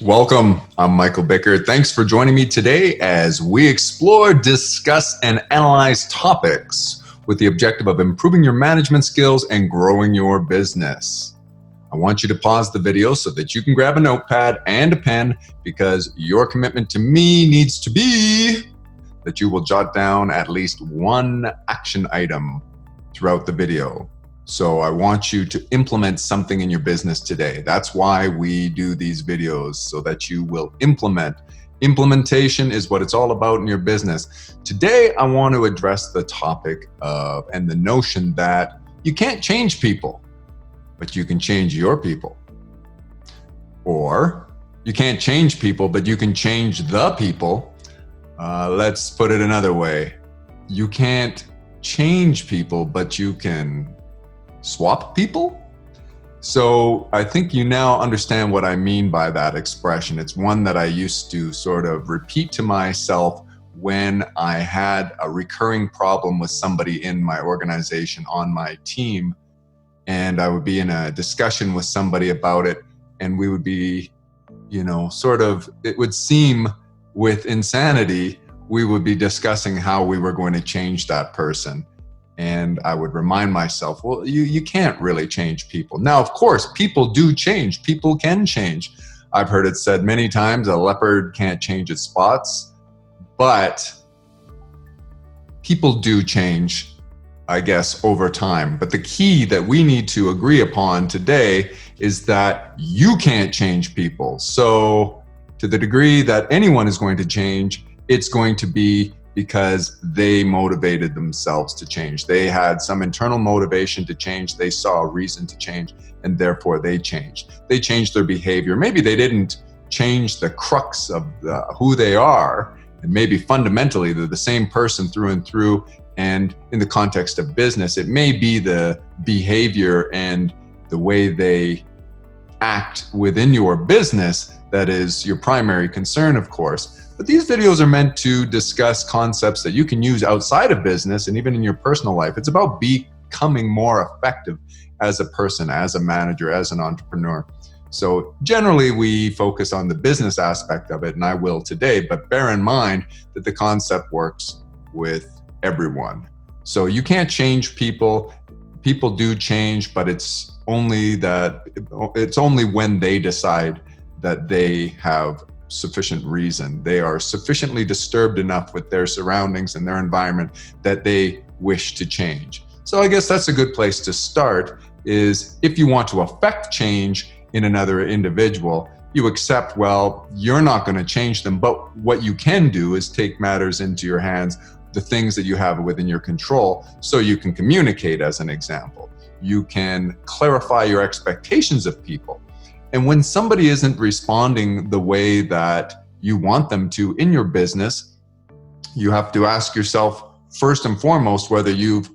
Welcome. I'm Michael Bickert. Thanks for joining me today as we explore, discuss, and analyze topics with the objective of improving your management skills and growing your business. I want you to pause the video so that you can grab a notepad and a pen, because your commitment to me needs to be that you will jot down at least one action item throughout the video. So I want you to implement something in your business today. That's why we do these videos, so that you will implement. Implementation is what it's all about in your business. Today, I want to address the topic of, and the notion that you can't change people, but you can change your people. Or you can't change people, but you can change the people. Let's put it another way. You can't change people, but you can swap people? So I think you now understand what I mean by that expression. It's one that I used to sort of repeat to myself when I had a recurring problem with somebody in my organization, on my team, and I would be in a discussion with somebody about it, and we would be, it would seem with insanity, we would be discussing how we were going to change that person. And I would remind myself, well, you can't really change people. Now, of course, people do change. People can change. I've heard it said many times, a leopard can't change its spots, but people do change, I guess, over time. But the key that we need to agree upon today is that you can't change people. So to the degree that anyone is going to change, it's going to be because they motivated themselves to change. They had some internal motivation to change. They saw a reason to change, and therefore they changed. They changed their behavior. Maybe they didn't change the crux of who they are, and maybe fundamentally they're the same person through and through. And in the context of business, it may be the behavior and the way they act within your business that is your primary concern, of course. But these videos are meant to discuss concepts that you can use outside of business and even in your personal life. It's about becoming more effective as a person, as a manager, as an entrepreneur. So generally we focus on the business aspect of it, and I will today, but bear in mind that the concept works with everyone. So you can't change people. People do change, but it's only when they decide that they have sufficient reason. They are sufficiently disturbed enough with their surroundings and their environment that they wish to change. So I guess that's a good place to start, is if you want to affect change in another individual, you accept, well, you're not going to change them, but what you can do is take matters into your hands, the things that you have within your control, so you can communicate, as an example. You can clarify your expectations of people. And when somebody isn't responding the way that you want them to in your business, you have to ask yourself, first and foremost, whether you've,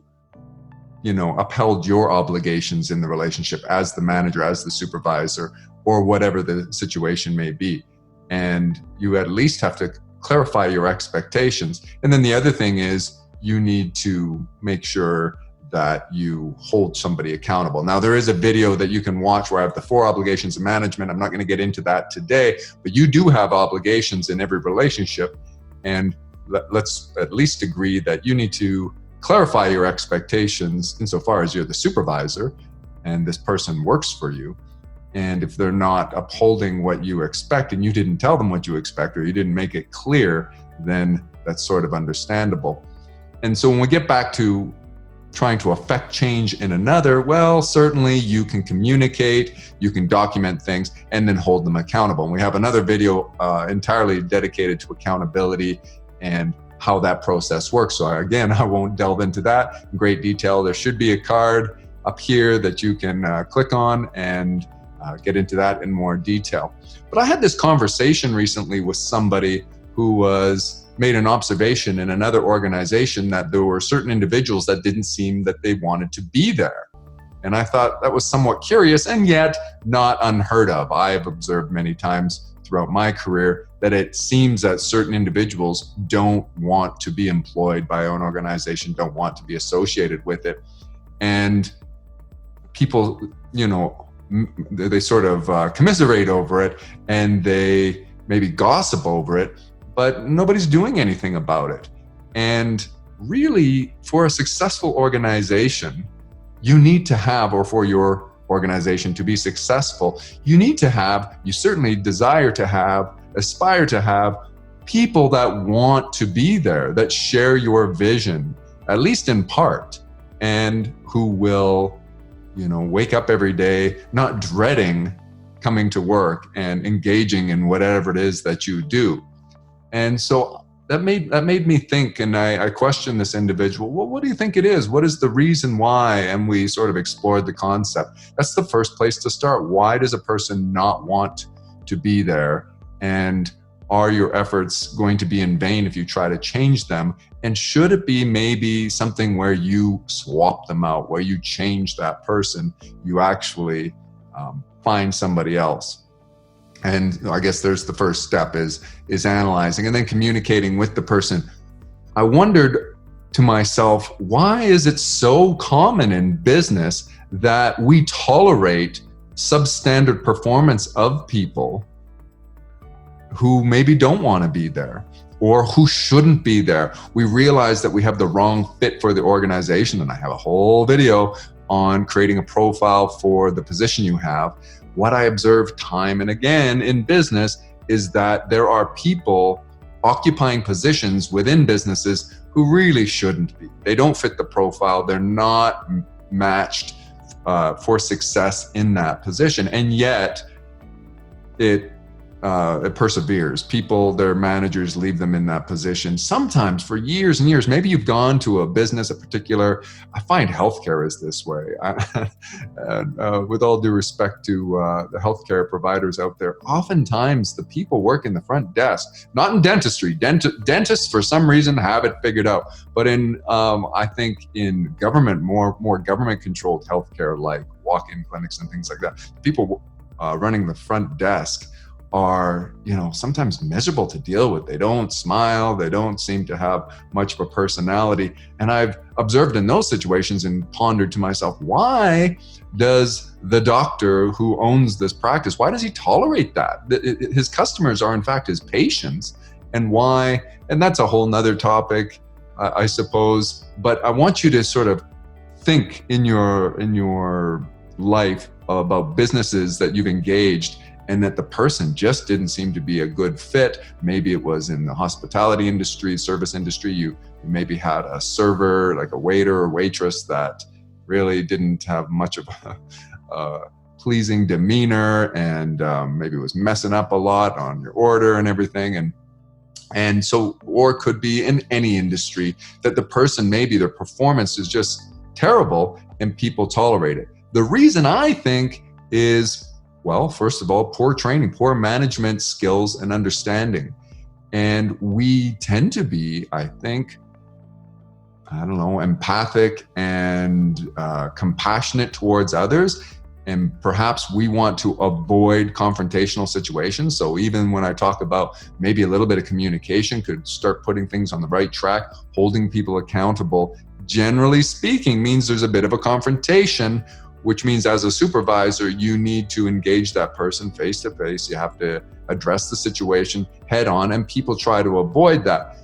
upheld your obligations in the relationship as the manager, as the supervisor, or whatever the situation may be. And you at least have to clarify your expectations. And then the other thing is, you need to make sure that you hold somebody accountable. Now, there is a video that you can watch where I have the 4 obligations of management. I'm not going to get into that today, but you do have obligations in every relationship. And let's at least agree that you need to clarify your expectations insofar as you're the supervisor and this person works for you. And if they're not upholding what you expect, and you didn't tell them what you expect, or you didn't make it clear, then that's sort of understandable. And so when we get back to trying to affect change in another, well, certainly you can communicate, you can document things, and then hold them accountable. And we have another video entirely dedicated to accountability and how that process works. So again, I won't delve into that in great detail. There should be a card up here that you can click on and get into that in more detail. But I had this conversation recently with somebody who made an observation in another organization that there were certain individuals that didn't seem that they wanted to be there. And I thought that was somewhat curious, and yet not unheard of. I have observed many times throughout my career that it seems that certain individuals don't want to be employed by an organization, don't want to be associated with it. And people, they sort of commiserate over it, and they maybe gossip over it, but nobody's doing anything about it. And really, for a successful organization, you need to have, or for your organization to be successful, you need to have, you certainly desire to have, aspire to have people that want to be there, that share your vision, at least in part, and who will, wake up every day not dreading coming to work and engaging in whatever it is that you do. And so that made me think, and I questioned this individual. Well, what do you think it is? What is the reason why? And we sort of explored the concept. That's the first place to start. Why does a person not want to be there? And are your efforts going to be in vain if you try to change them? And should it be maybe something where you swap them out, where you change that person, you actually find somebody else? And I guess there's the first step is analyzing and then communicating with the person. I wondered to myself, why is it so common in business that we tolerate substandard performance of people who maybe don't want to be there or who shouldn't be there? We realize that we have the wrong fit for the organization. And I have a whole video on creating a profile for the position you have. What I observe time and again in business is that there are people occupying positions within businesses who really shouldn't be. They don't fit the profile. They're not matched for success in that position. And yet it perseveres. People, their managers leave them in that position, sometimes for years and years. Maybe you've gone to a business, I find healthcare is this way. With all due respect to the healthcare providers out there, oftentimes the people work in the front desk, not in dentistry. Dentists, for some reason, have it figured out. But in, I think in government, more government-controlled healthcare, like walk-in clinics and things like that, people running the front desk are, sometimes miserable to deal with. They don't smile. They don't seem to have much of a personality. And I've observed in those situations and pondered to myself, why does the doctor who owns this practice, why does he tolerate that? His customers are in fact his patients. And why? And that's a whole nother topic, I suppose. But I want you to sort of think in your life about businesses that you've engaged and that the person just didn't seem to be a good fit. Maybe it was in the hospitality industry, service industry. You maybe had a server, like a waiter or waitress, that really didn't have much of a pleasing demeanor, and maybe was messing up a lot on your order and everything. And so, or it could be in any industry that the person, maybe their performance is just terrible and people tolerate it. The reason, I think, is, well, first of all, poor training, poor management skills and understanding. And we tend to be, I think, empathic and compassionate towards others. And perhaps we want to avoid confrontational situations. So even when I talk about maybe a little bit of communication could start putting things on the right track, holding people accountable, generally speaking, means there's a bit of a confrontation, which means as a supervisor, you need to engage that person face to face. You have to address the situation head on, and people try to avoid that.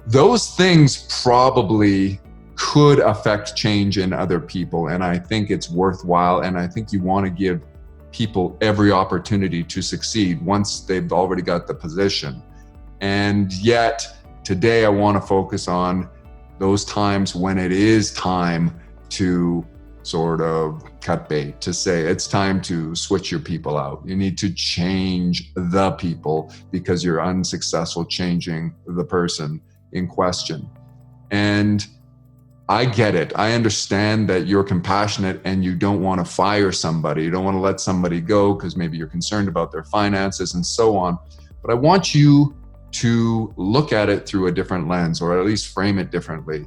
Those things probably could affect change in other people, and I think it's worthwhile, and I think you want to give people every opportunity to succeed once they've already got the position. And yet, today I want to focus on those times when it is time to sort of cut bait, to say it's time to switch your people out. You need to change the people because you're unsuccessful changing the person in question. And I get it. I understand that you're compassionate and you don't want to fire somebody. You don't want to let somebody go because maybe you're concerned about their finances and so on. But I want you to look at it through a different lens, or at least frame it differently.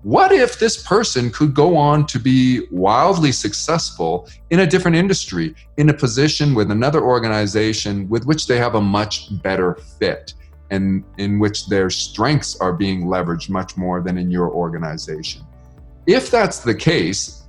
What if this person could go on to be wildly successful in a different industry, in a position with another organization with which they have a much better fit, and in which their strengths are being leveraged much more than in your organization? If that's the case,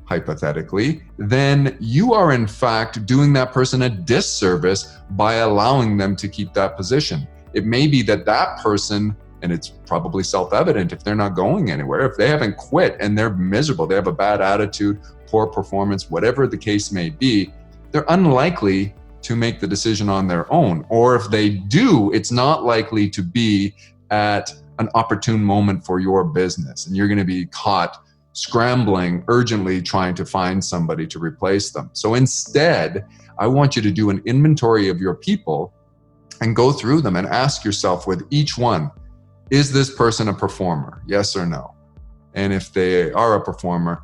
hypothetically, then you are in fact doing that person a disservice by allowing them to keep that position. It may be that that person, and it's probably self-evident if they're not going anywhere, if they haven't quit and they're miserable, they have a bad attitude, poor performance, whatever the case may be, they're unlikely to make the decision on their own. Or if they do, it's not likely to be at an opportune moment for your business, and you're going to be caught scrambling urgently trying to find somebody to replace them. So instead, I want you to do an inventory of your people and go through them and ask yourself with each one, is this person a performer? Yes or no? And if they are a performer,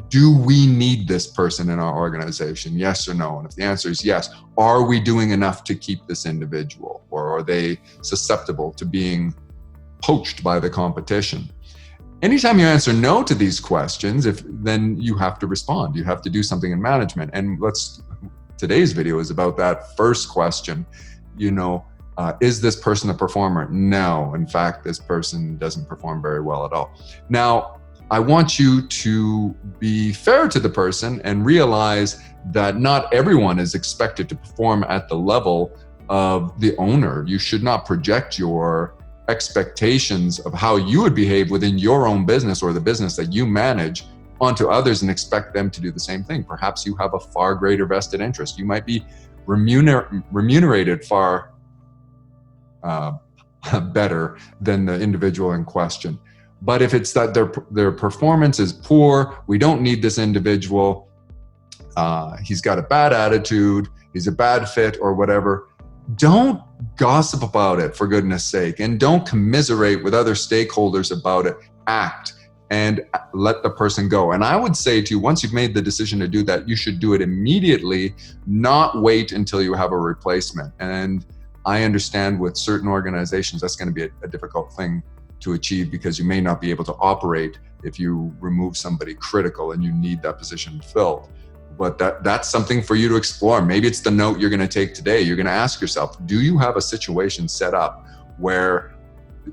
do we need this person in our organization? Yes or no? And if the answer is yes, are we doing enough to keep this individual? Or are they susceptible to being poached by the competition? Anytime you answer no to these questions, then you have to respond. You have to do something in management. And today's video is about that first question. Is this person a performer? No, in fact, this person doesn't perform very well at all. Now, I want you to be fair to the person and realize that not everyone is expected to perform at the level of the owner. You should not project your expectations of how you would behave within your own business or the business that you manage onto others and expect them to do the same thing. Perhaps you have a far greater vested interest. You might be remunerated far better than the individual in question. But if it's that their performance is poor, we don't need this individual, he's got a bad attitude, he's a bad fit or whatever, don't gossip about it, for goodness sake, and don't commiserate with other stakeholders about it. Act and let the person go. And I would say to you, once you've made the decision to do that, you should do it immediately, not wait until you have a replacement. And I understand with certain organizations, that's going to be a difficult thing to achieve because you may not be able to operate if you remove somebody critical and you need that position filled. But that's something for you to explore. Maybe it's the note you're going to take today. You're going to ask yourself, do you have a situation set up where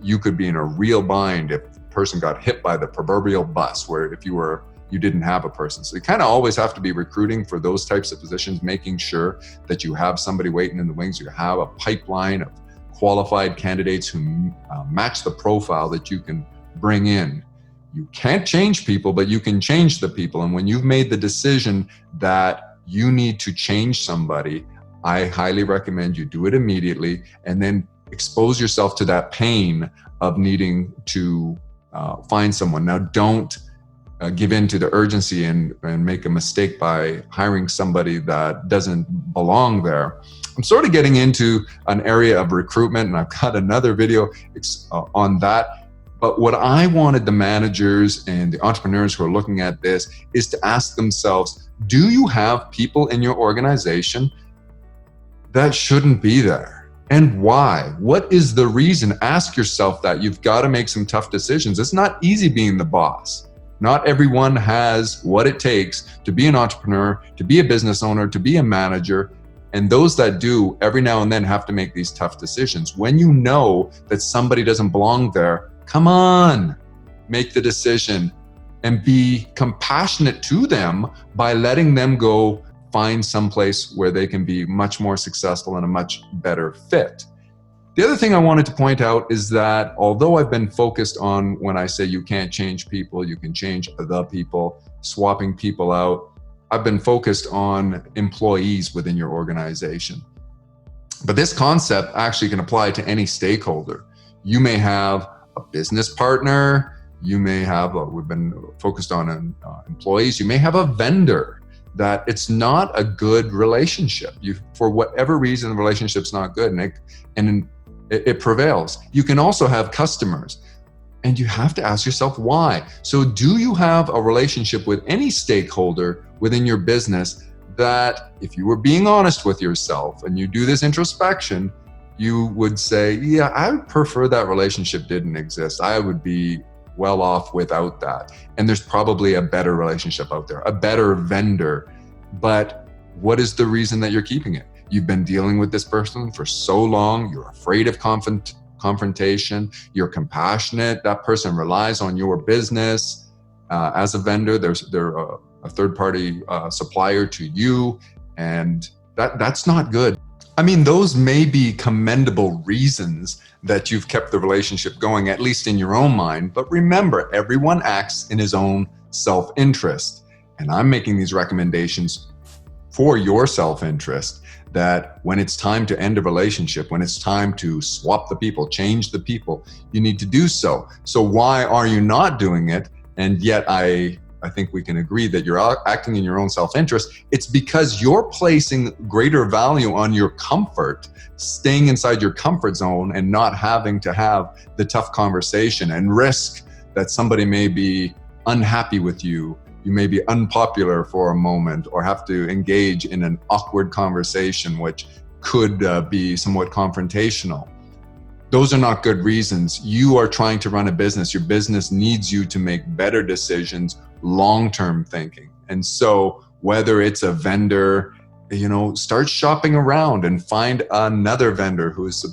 you could be in a real bind if the person got hit by the proverbial bus, where if you didn't have a person? So you kind of always have to be recruiting for those types of positions, making sure that you have somebody waiting in the wings. You have a pipeline of qualified candidates who match the profile that you can bring in. You can't change people, but you can change the people. And when you've made the decision that you need to change somebody, I highly recommend you do it immediately and then expose yourself to that pain of needing to find someone. Now, don't give in to the urgency and make a mistake by hiring somebody that doesn't belong there. I'm sort of getting into an area of recruitment, and I've got another video on that. But what I wanted the managers and the entrepreneurs who are looking at this is to ask themselves, do you have people in your organization that shouldn't be there? And why? What is the reason? Ask yourself that. You've got to make some tough decisions. It's not easy being the boss. Not everyone has what it takes to be an entrepreneur, to be a business owner, to be a manager. And those that do, every now and then have to make these tough decisions. When you know that somebody doesn't belong there, come on, make the decision and be compassionate to them by letting them go find someplace where they can be much more successful and a much better fit. The other thing I wanted to point out is that although I've been focused on when I say you can't change people, you can change the people, swapping people out, I've been focused on employees within your organization. But this concept actually can apply to any stakeholder. You may have a business partner, you may have, we've been focused on employees, you may have a vendor that it's not a good relationship. For whatever reason, the relationship's not good and it prevails. You can also have customers, and you have to ask yourself why. So do you have a relationship with any stakeholder within your business that, if you were being honest with yourself and you do this introspection, you would say, yeah, I would prefer that relationship didn't exist. I would be well off without that. And there's probably a better relationship out there, a better vendor. But what is the reason that you're keeping it? You've been dealing with this person for so long. You're afraid of confrontation. You're compassionate. That person relies on your business. As a vendor, they're a third-party supplier to you, and that's not good. I mean, those may be commendable reasons that you've kept the relationship going, at least in your own mind. But remember, everyone acts in his own self-interest. And I'm making these recommendations for your self-interest, that when it's time to end a relationship, when it's time to swap the people, change the people, you need to do so. So why are you not doing it? And yet I think we can agree that you're acting in your own self-interest. It's because you're placing greater value on your comfort, staying inside your comfort zone and not having to have the tough conversation and risk that somebody may be unhappy with you. You may be unpopular for a moment or have to engage in an awkward conversation, which could be somewhat confrontational. Those are not good reasons. You are trying to run a business. Your business needs you to make better decisions, long-term thinking. And so whether it's a vendor, start shopping around and find another vendor who's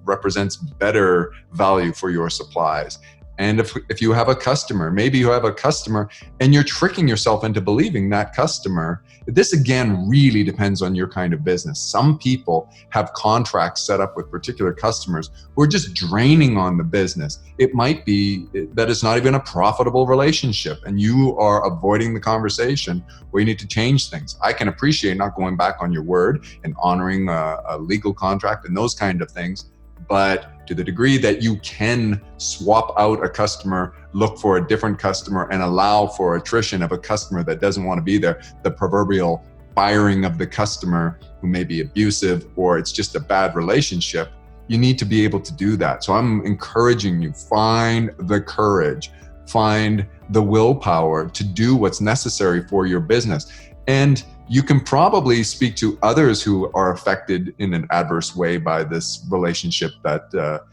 represents better value for your supplies. And if you have a customer, maybe you have a customer and you're tricking yourself into believing that customer. This again really depends on your kind of business. Some people have contracts set up with particular customers who are just draining on the business. It might be that it's not even a profitable relationship and you are avoiding the conversation where you need to change things. I can appreciate not going back on your word and honoring a legal contract and those kind of things. But to the degree that you can swap out a customer, look for a different customer, and allow for attrition of a customer that doesn't want to be there, the proverbial firing of the customer who may be abusive or it's just a bad relationship, you need to be able to do that. So I'm encouraging you, find the courage, find the willpower to do what's necessary for your business. And you can probably speak to others who are affected in an adverse way by this relationship that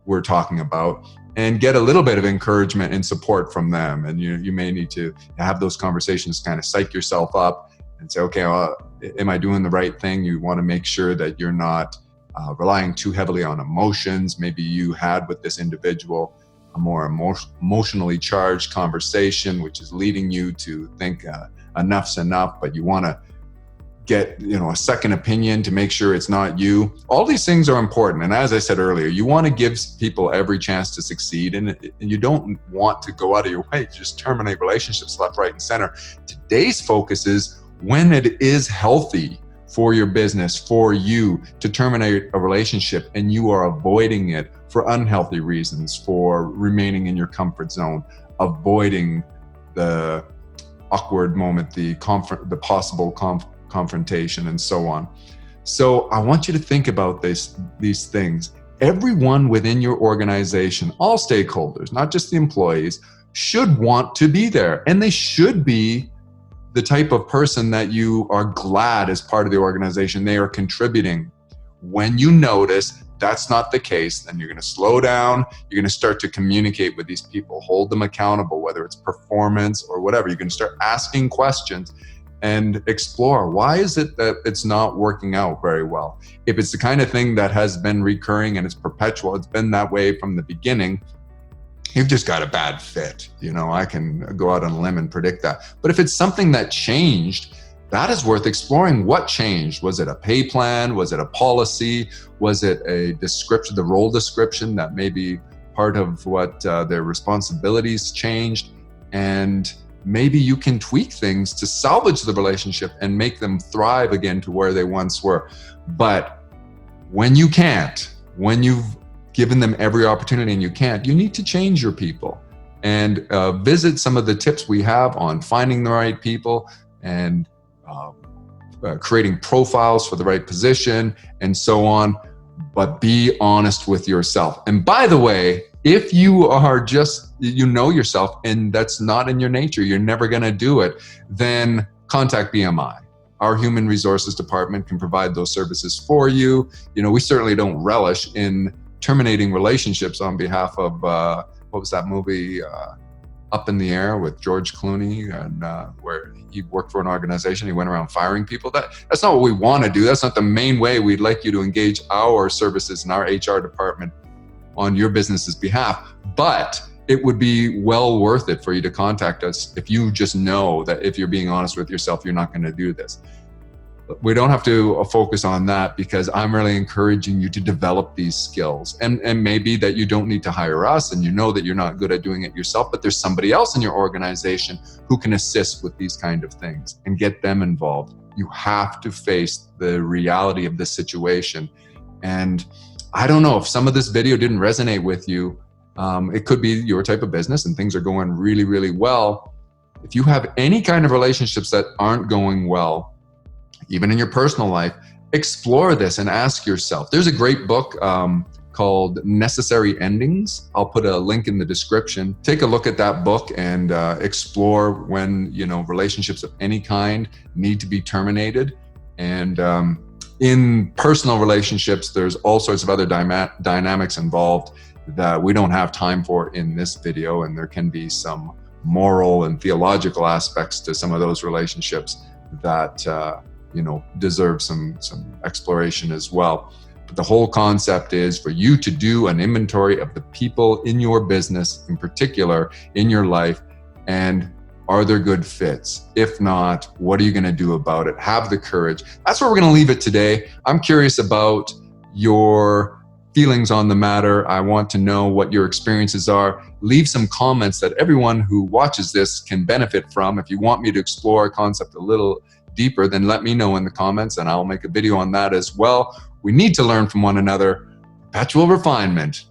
we're talking about and get a little bit of encouragement and support from them. And you may need to have those conversations, kind of psych yourself up and say, okay, well, am I doing the right thing? You want to make sure that you're not relying too heavily on emotions. Maybe you had with this individual a more emotionally charged conversation, which is leading you to think enough's enough, but you want to get a second opinion to make sure it's not you. All these things are important, and as I said earlier, you want to give people every chance to succeed, and you don't want to go out of your way to just terminate relationships left, right, and center. Today's focus is when it is healthy for your business, for you to terminate a relationship and you are avoiding it for unhealthy reasons, for remaining in your comfort zone, avoiding the awkward moment, the possible confrontation, and so on. So I want you to think about these things. Everyone within your organization, all stakeholders, not just the employees, should want to be there. And they should be the type of person that you are glad as part of the organization they are contributing. When you notice that's not the case, then you're going to slow down. You're going to start to communicate with these people, hold them accountable, whether it's performance or whatever. You're going to start asking questions and explore, why is it that it's not working out very well? If it's the kind of thing that has been recurring and it's perpetual, it's been that way from the beginning, you've just got a bad fit. I can go out on a limb and predict that. But if it's something that changed, that is worth exploring. What changed? Was it a pay plan? Was it a policy? Was it a description, the role description that may be part of what their responsibilities changed? And maybe you can tweak things to salvage the relationship and make them thrive again to where they once were. But when you can't, when you've given them every opportunity and you can't, you need to change your people and visit some of the tips we have on finding the right people and creating profiles for the right position and so on. But be honest with yourself. And by the way, if you are just, yourself and that's not in your nature, you're never going to do it, then contact BMI. Our human resources department can provide those services for you. We certainly don't relish in terminating relationships on behalf of, what was that movie, Up in the Air with George Clooney, and where he worked for an organization, he went around firing people. That's not what we want to do. That's not the main way we'd like you to engage our services in our HR department on your business's behalf. But it would be well worth it for you to contact us if you just know that if you're being honest with yourself, you're not going to do this. We don't have to focus on that, because I'm really encouraging you to develop these skills. And maybe that you don't need to hire us, and you know that you're not good at doing it yourself, but there's somebody else in your organization who can assist with these kind of things, and get them involved. You have to face the reality of the situation. And I don't know if some of this video didn't resonate with you. It could be your type of business and things are going really, really well. If you have any kind of relationships that aren't going well, even in your personal life, explore this and ask yourself. There's a great book called Necessary Endings. I'll put a link in the description. Take a look at that book and explore when, relationships of any kind need to be terminated. And in personal relationships, there's all sorts of other dynamics involved that we don't have time for in this video. And there can be some moral and theological aspects to some of those relationships that deserve some exploration as well. But the whole concept is for you to do an inventory of the people in your business, in particular in your life, and are there good fits? If not, what are you going to do about it? Have the courage. That's where we're going to leave it today. I'm curious about your feelings on the matter. I want to know what your experiences are. Leave some comments that everyone who watches this can benefit from. If you want me to explore a concept a little deeper, then let me know in the comments and I'll make a video on that as well. We need to learn from one another. Perpetual refinement.